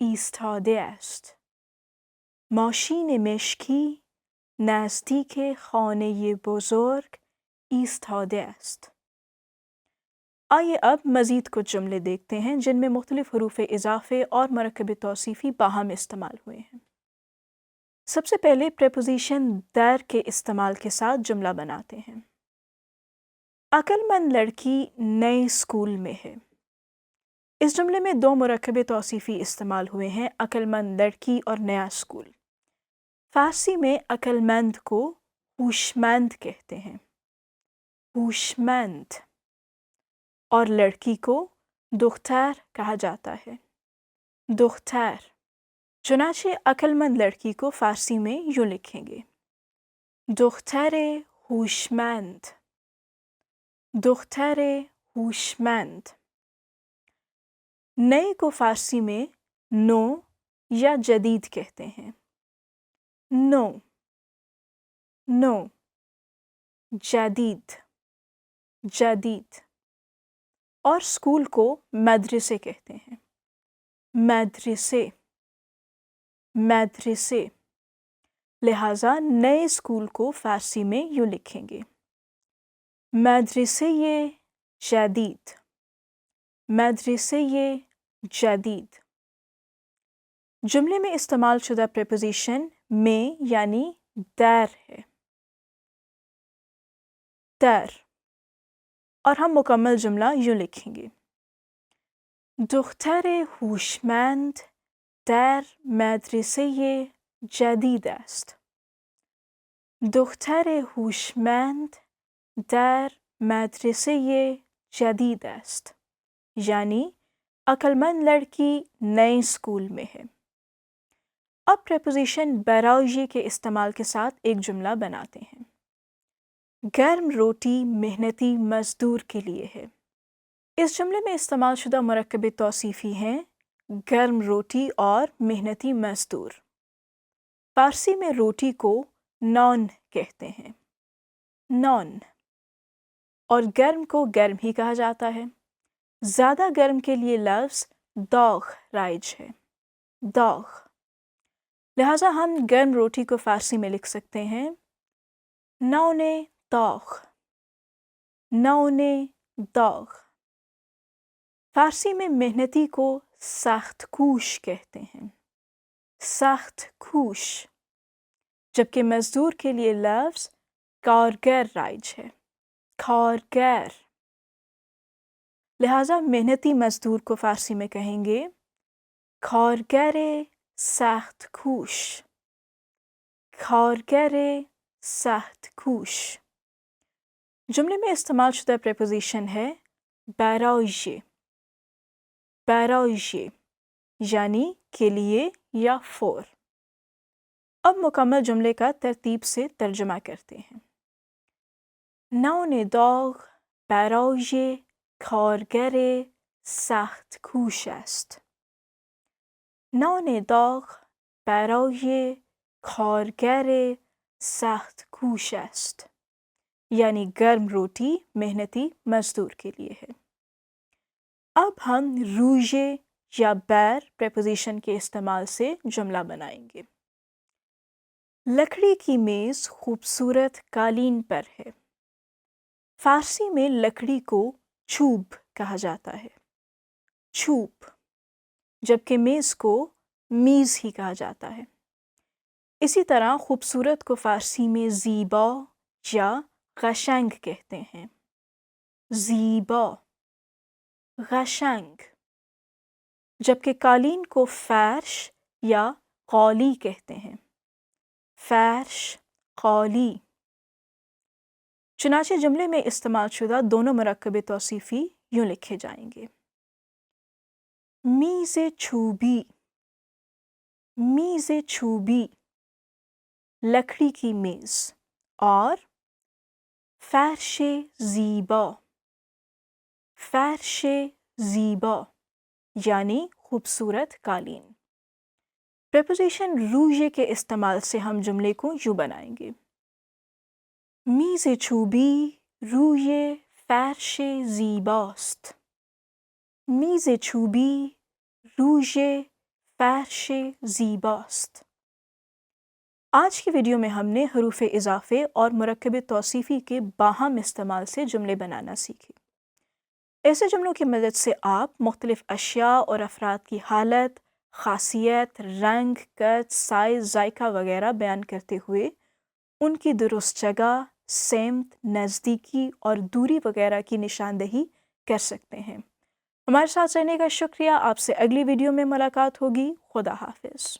ایستاده است. ماشین مشکی نزدیک خانه بزرگ ایستاده است. آئیے اب مزید کچھ جملے دیکھتے ہیں جن میں مختلف حروف اضافے اور مرکب توصیفی باہم استعمال ہوئے ہیں۔ سب سے پہلے پریپوزیشن در کے استعمال کے ساتھ جملہ بناتے ہیں۔ عقل مند لڑکی نئے اسکول میں ہے۔ اس جملے میں دو مرکب توصیفی استعمال ہوئے ہیں، عقل مند لڑکی اور نیا اسکول۔ فارسی میں عقل مند کو ہوشمند کہتے ہیں، ہوشمند، اور لڑکی کو دختر کہا جاتا ہے، دختر۔ چنانچہ عقل مند لڑکی کو فارسی میں یوں لکھیں گے: دختر ہوشمند، دختر ہوشمند۔ نئے کو فارسی میں نو یا جدید کہتے ہیں، نو، نو، جدید، جدید۔ اور اسکول کو مدرسے کہتے ہیں، مدرسے، مدرسے۔ لہٰذا نئے اسکول کو فارسی میں یوں لکھیں گے: مدرسے جدید، مدرسے جدید۔ جملے میں استعمال شدہ پریپوزیشن میں یعنی در ہے، در، اور ہم مکمل جملہ یوں لکھیں گے: دختر هوشمند در مدرسه جدید است. دختر هوشمند در مدرسه جدید است. یعنی عقلمند لڑکی نئے اسکول میں ہے۔ اب پریپوزیشن برای کے استعمال کے ساتھ ایک جملہ بناتے ہیں۔ گرم روٹی محنتی مزدور کے لیے ہے۔ اس جملے میں استعمال شدہ مرکب توصیفی ہیں گرم روٹی اور محنتی مزدور۔ فارسی میں روٹی کو نان کہتے ہیں، نان، اور گرم کو گرم ہی کہا جاتا ہے۔ زیادہ گرم کے لیے لفظ داغ رائج ہے، داغ۔ لہٰذا ہم گرم روٹی کو فارسی میں لکھ سکتے ہیں نان داغ، نان داغ۔ فارسی میں محنتی کو سخت کوش کہتے ہیں، سخت کوش، جبکہ مزدور کے لیے لفظ کارگر رائج ہے، کارگر۔ لہٰذا محنتی مزدور کو فارسی میں کہیں گے کارگر سخت کوش، کارگر سخت کوش۔ جملے میں استعمال شدہ پریپوزیشن ہے برای، برای، یعنی کے لیے یا فور۔ اب مکمل جملے کا ترتیب سے ترجمہ کرتے ہیں۔ نان داغ برای کارگر سخت کوش است. نان داغ برای کارگر سخت کوش است. یعنی گرم روٹی محنتی مزدور کے لیے ہے۔ اب ہم روی یا بر پریپوزیشن کے استعمال سے جملہ بنائیں گے۔ لکڑی کی میز خوبصورت قالین پر ہے۔ فارسی میں لکڑی کو چوب کہا جاتا ہے، چوب، جبکہ میز کو میز ہی کہا جاتا ہے۔ اسی طرح خوبصورت کو فارسی میں زیبا یا قشنگ کہتے ہیں، زیبا، قشنگ، جبکہ قالین کو فرش یا قالی کہتے ہیں، فرش، قالی۔ چنانچہ جملے میں استعمال شدہ دونوں مرکب توصیفی یوں لکھے جائیں گے: میز چوبی، میز چوبی، لکڑی کی میز، اور فرش زیبا، فرش زیبا، یعنی خوبصورت قالین۔ پریپوزیشن روی کے استعمال سے ہم جملے کو یوں بنائیں گے: میز چوبی روی فرش زیباست. میز چوبی روی فرش زیباست. آج کی ویڈیو میں ہم نے حروف اضافے اور مرکب توصیفی کے باہم استعمال سے جملے بنانا سیکھے۔ ایسے جملوں کی مدد سے آپ مختلف اشیاء اور افراد کی حالت، خاصیت، رنگ، قد، سائز، ذائقہ وغیرہ بیان کرتے ہوئے ان کی درست جگہ، سمت، نزدیکی اور دوری وغیرہ کی نشاندہی کر سکتے ہیں۔ ہمارے ساتھ رہنے کا شکریہ۔ آپ سے اگلی ویڈیو میں ملاقات ہوگی۔ خدا حافظ۔